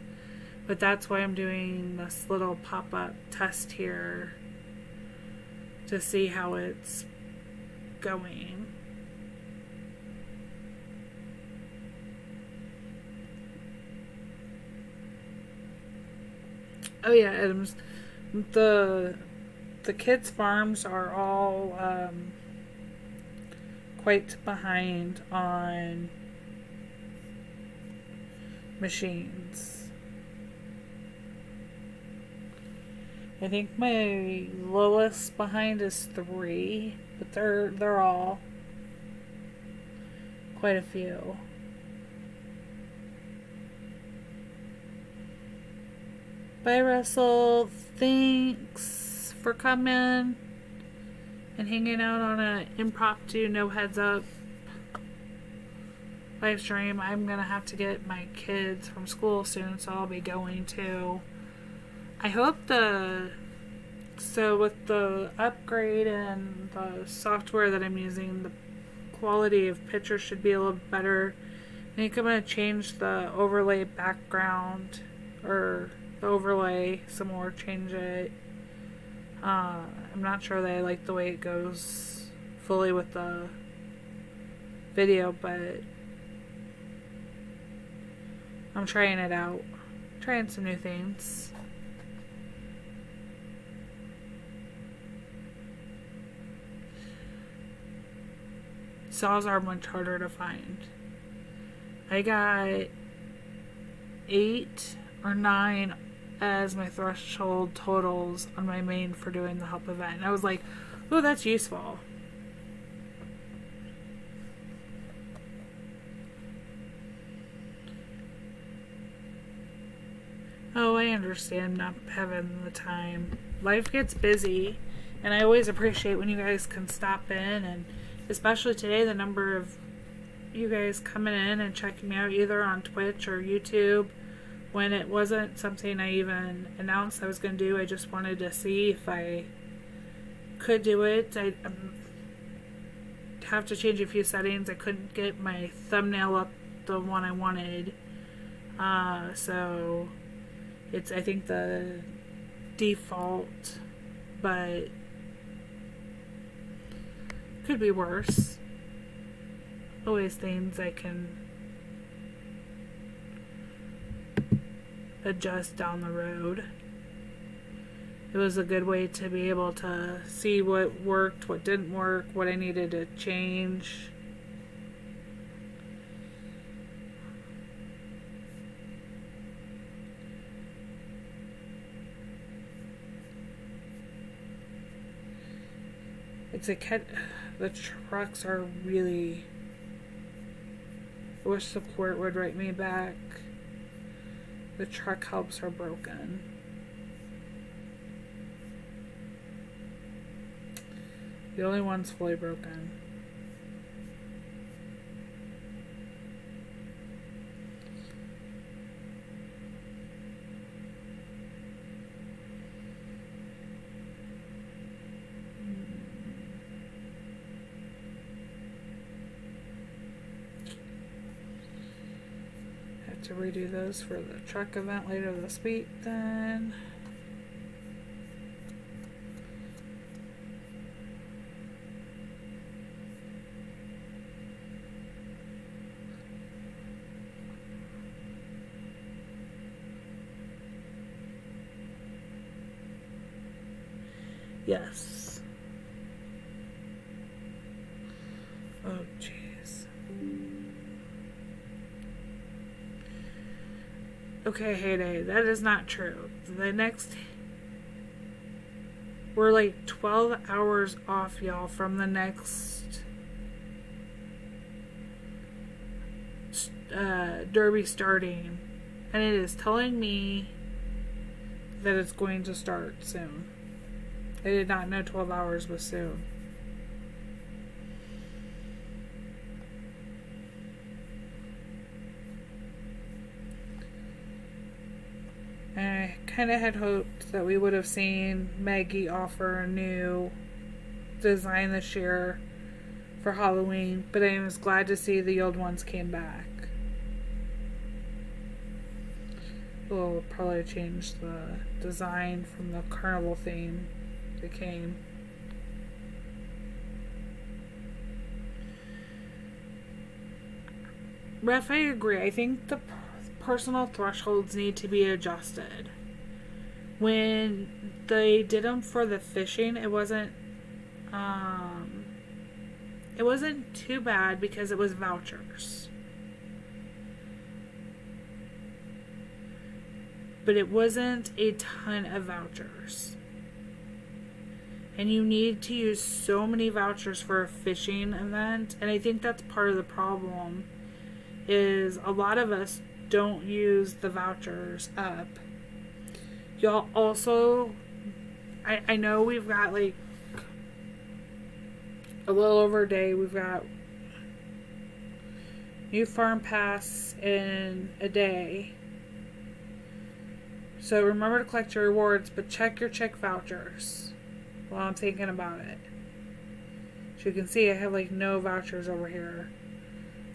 but that's why I'm doing this little pop-up test here to see how it's going. Oh yeah, Adams. The kids' farms are all quite behind on machines. I think my lowest behind is 3, but they're all quite a few. Bye, Russell. Thanks for coming and hanging out on an impromptu, no heads up live stream. I'm gonna have to get my kids from school soon, so I'll be going to. I hope so with the upgrade and the software that I'm using, the quality of pictures should be a little better. I think I'm gonna change the overlay background or the overlay some more, change it. I'm not sure that I like the way it goes fully with the video, but I'm trying it out. Trying some new things. Saws are much harder to find. I got 8 or 9 as my threshold totals on my main for doing the help event. And I was like, oh, that's useful. Oh, I understand not having the time. Life gets busy, and I always appreciate when you guys can stop in, and especially today, the number of you guys coming in and checking me out either on Twitch or YouTube. When it wasn't something I even announced I was going to do, I just wanted to see if I could do it. I have to change a few settings. I couldn't get my thumbnail up the one I wanted. So it's, I think, the default, but could be worse. Always things I can adjust down the road. It was a good way to be able to see what worked, what didn't work, what I needed to change. It's a the trucks are really, I wish support would write me back. The truck helps are broken. The only one's fully broken. To redo those for the truck event later this week then. Yes. Oh jeez. Okay, Heyday, that is not true. The next... We're like 12 hours off, y'all, from the next derby starting. And it is telling me that it's going to start soon. I did not know 12 hours was soon. I kind of had hoped that we would have seen Maggie offer a new design this year for Halloween, but I was glad to see the old ones came back. We'll probably change the design from the carnival theme that came. Ref, I agree. I think the personal thresholds need to be adjusted. When they did them for the fishing, it wasn't too bad because it was vouchers. But it wasn't a ton of vouchers. And you need to use so many vouchers for a fishing event, and I think that's part of the problem is a lot of us don't use the vouchers up. Y'all also, I know we've got like a little over a day. We've got new farm pass in a day. So remember to collect your rewards, but check your check vouchers while I'm thinking about it. So you can see I have like no vouchers over here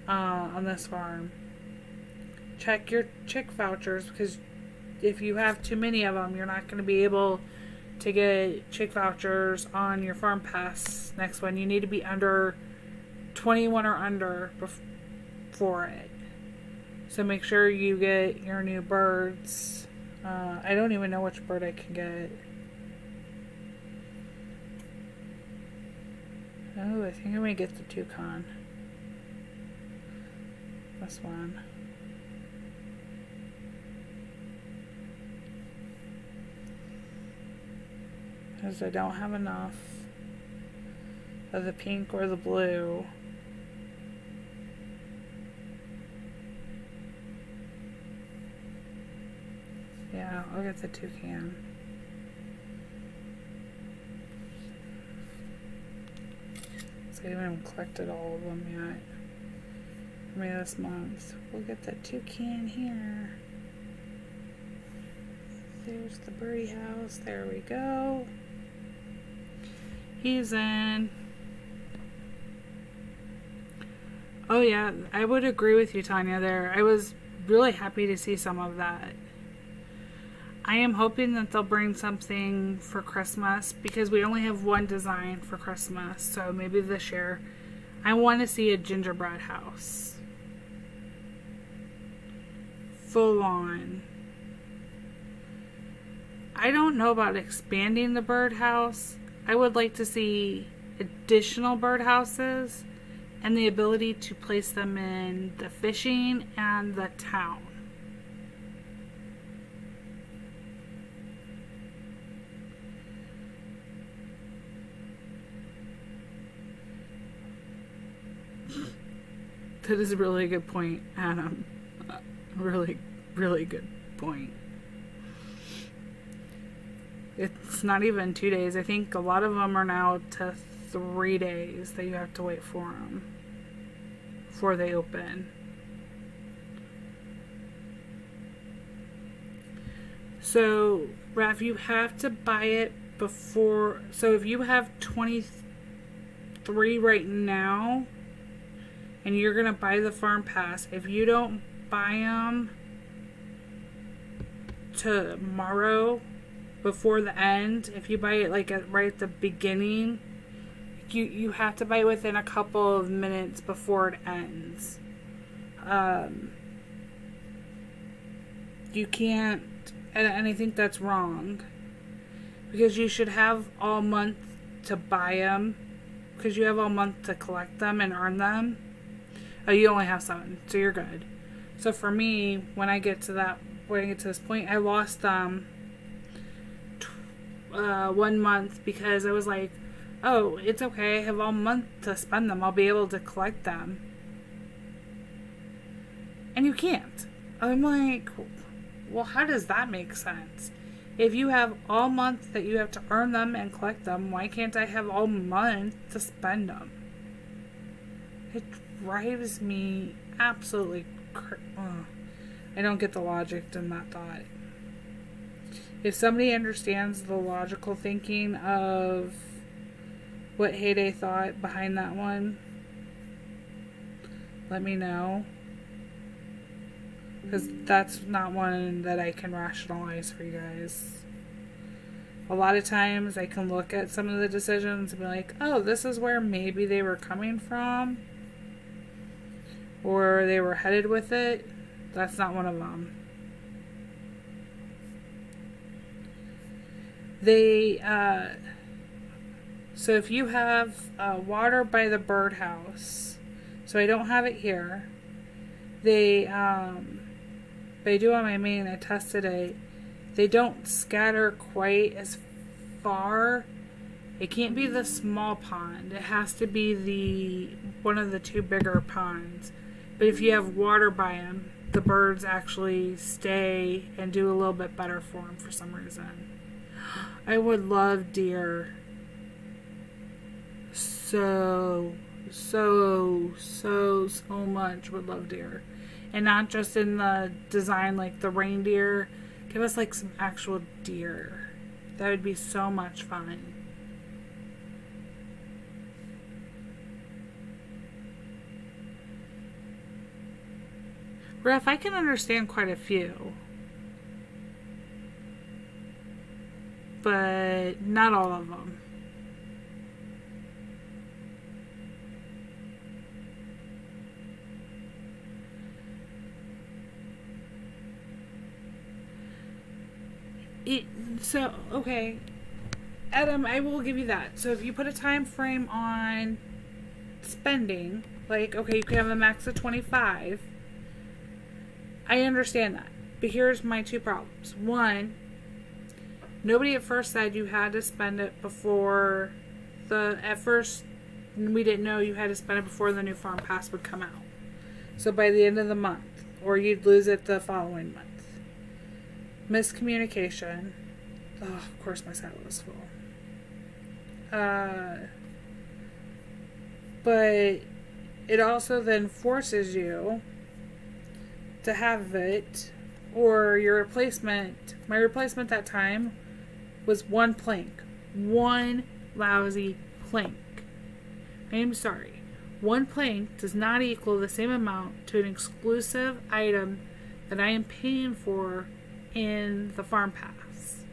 on this farm. Check your chick vouchers because if you have too many of them, you're not going to be able to get chick vouchers on your farm pass next one. You need to be under 21 or under for it. So make sure you get your new birds. I don't even know which bird I can get. Oh, I think I'm going to get the toucan. This one. Because I don't have enough of the pink or the blue. Yeah, I'll get the toucan. So I haven't collected all of them yet. For me this month. We'll get the toucan here. There's the birdie house. There we go. He's in. Oh yeah, I would agree with you, Tanya, there. I was really happy to see some of that. I am hoping that they'll bring something for Christmas because we only have one design for Christmas. So maybe this year I want to see a gingerbread house. Full on. I don't know about expanding the birdhouse. I would like to see additional birdhouses and the ability to place them in the fishing and the town. That is a really good point, Adam. Really, really good point. It's not even 2 days. I think a lot of them are now to 3 days that you have to wait for them before they open. So, Raph, you have to buy it before. So, if you have 23 right now, and you're going to buy the farm pass, if you don't buy them tomorrow before the end, if you buy it like right at the beginning, you have to buy it within a couple of minutes before it ends. You can't, and I think that's wrong, because you should have all month to buy them, because you have all month to collect them and earn them. Oh, you only have 7, so you're good. So for me, when I get to this point, I lost 1 month because I was like, oh, it's okay, I have all month to spend them, I'll be able to collect them. And you can't. I'm like, well, how does that make sense? If you have all month that you have to earn them and collect them, why can't I have all month to spend them? It drives me absolutely I don't get the logic in that thought. If somebody understands the logical thinking of what Heyday thought behind that one, let me know. Because that's not one that I can rationalize for you guys. A lot of times I can look at some of the decisions and be like, oh, this is where maybe they were coming from, or they were headed with it. That's not one of them. So if you have water by the birdhouse, so I don't have it here. But I do on my main, I tested it. They don't scatter quite as far. It can't be the small pond. It has to be one of the 2 bigger ponds. But if you have water by them, the birds actually stay and do a little bit better for them for some reason. I would love deer. So much would love deer. And not just in the design like the reindeer. Give us like some actual deer. That would be so much fun. Ref, I can understand quite a few. but not all of them. Okay, Adam, I will give you that. So if you put a time frame on spending, like, okay, you can have a max of 25, I understand that. But here's my two problems. One, nobody at first said you had to spend it before at first, we didn't know you had to spend it before the new farm pass would come out. So by the end of the month, or you'd lose it the following month. Miscommunication. Oh, of course my salad was full. But it also then forces you to have it, or your replacement. My replacement that time was one plank. One lousy plank. I am sorry. One plank does not equal the same amount to an exclusive item that I am paying for in the farm pass.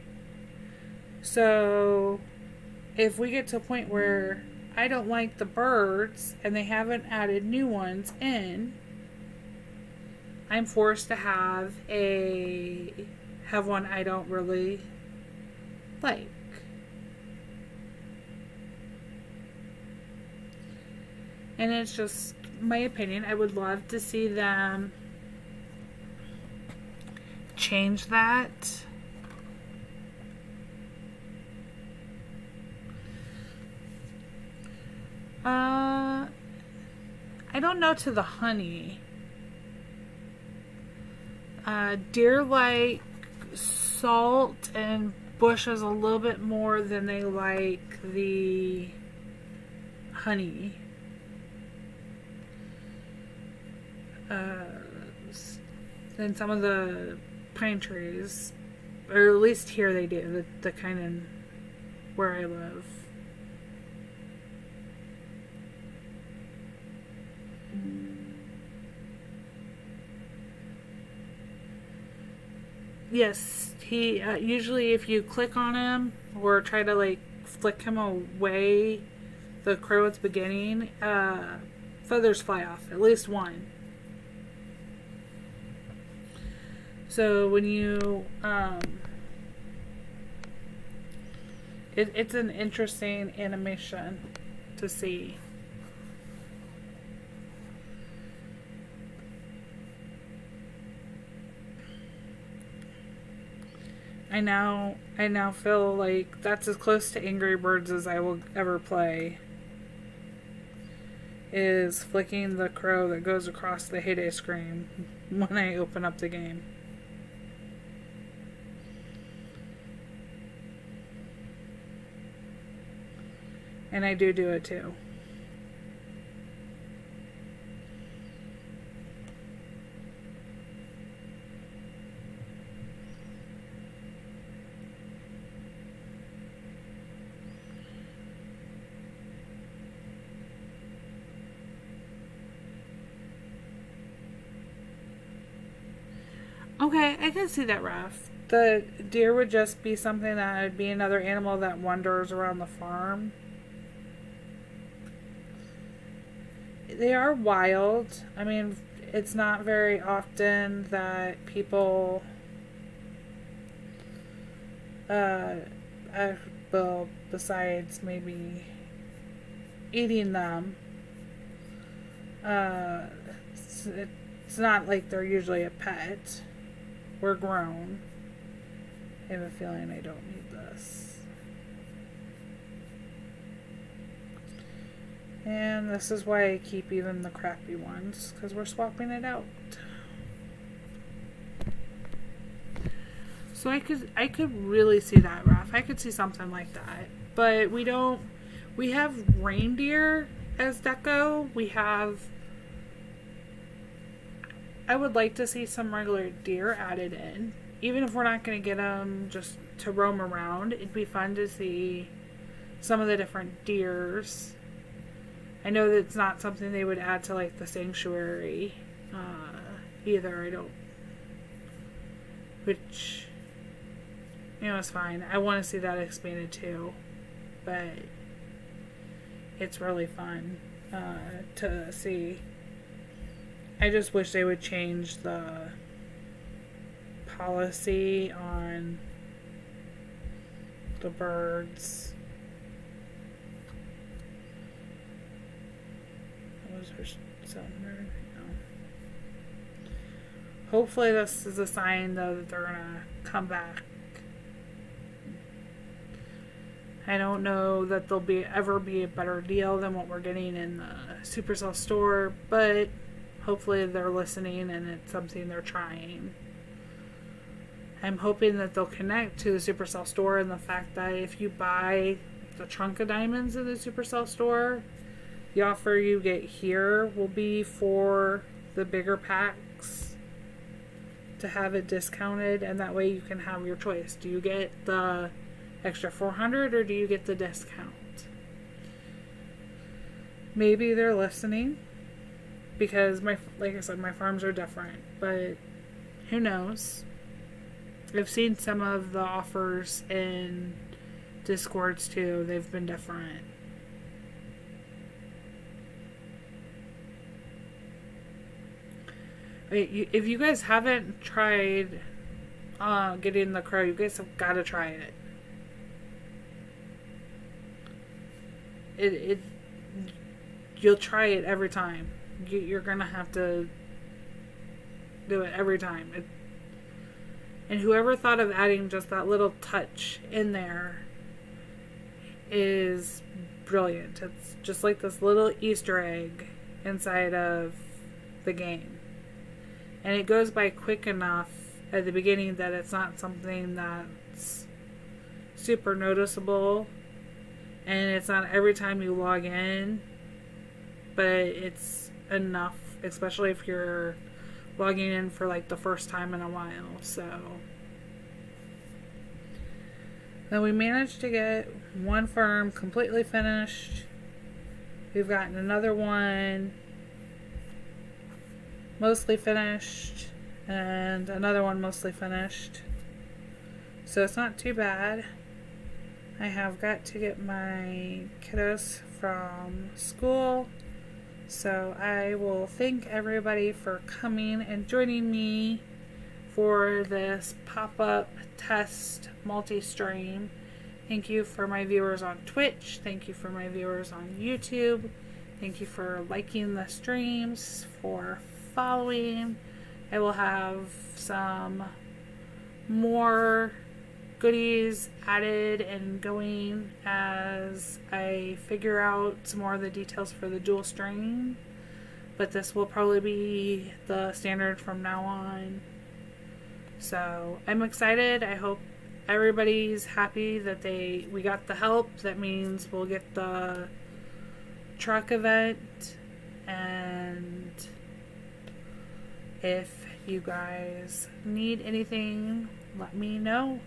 So if we get to a point where I don't like the birds and they haven't added new ones in, I'm forced to have one I don't really like. And it's just my opinion. I would love to see them change that. I don't know to the honey. Deer like salt and bushes a little bit more than they like the honey. Than some of the pine trees, or at least here they do, the kind of where I live. Yes, he usually if you click on him or try to like flick him away, the crow at the beginning, feathers fly off, at least one. So when you it's an interesting animation to see. I now feel like that's as close to Angry Birds as I will ever play. Is flicking the crow that goes across the heyday screen when I open up the game. And I do it too. Okay, I can see that, Raph. The deer would just be something that would be another animal that wanders around the farm. They are wild. I mean, it's not very often that people well, besides maybe eating them, it's not like they're usually a pet. We're grown. I have a feeling I don't need this. And this is why I keep even the crappy ones, because we're swapping it out. So I could really see that, Raph. I could see something like that. But we have reindeer as deco. I would like to see some regular deer added in. Even if we're not going to get them just to roam around, it'd be fun to see some of the different deers. I know that it's not something they would add to like the sanctuary either. it's fine. I want to see that expanded too, but it's really fun to see. I just wish they would change the policy on the birds. What was her songbird? No. Hopefully this is a sign, though, that they're gonna come back. I don't know that there'll ever be a better deal than what we're getting in the Supercell store, but hopefully they're listening and it's something they're trying. I'm hoping that they'll connect to the Supercell store, and the fact that if you buy the trunk of diamonds in the Supercell store, the offer you get here will be for the bigger packs to have it discounted, and that way you can have your choice. Do you get the extra 400 or do you get the discount? Maybe they're listening, because like I said, my farms are different, but who knows? I've seen some of the offers in Discords too. They've been different. If you guys haven't tried getting the crow, you guys have got to try it. You'll try it every time. You're gonna have to do it every time. And whoever thought of adding just that little touch in there is brilliant. It's just like this little Easter egg inside of the game. And it goes by quick enough at the beginning that it's not something that's super noticeable. And it's not every time you log in, but it's enough, especially if you're logging in for like the first time in a while. So then we managed to get one farm completely finished. We've gotten another one mostly finished and another one mostly finished. So it's not too bad. I have got to get my kiddos from school. So I will thank everybody for coming and joining me for this pop-up test multi-stream. Thank you for my viewers on Twitch. Thank you for my viewers on YouTube. Thank you for liking the streams, for following. I will have some more goodies added and going as I figure out some more of the details for the dual string, but this will probably be the standard from now on. So I'm excited. I hope everybody's happy that we got the help. That means we'll get the truck event, and if you guys need anything, let me know.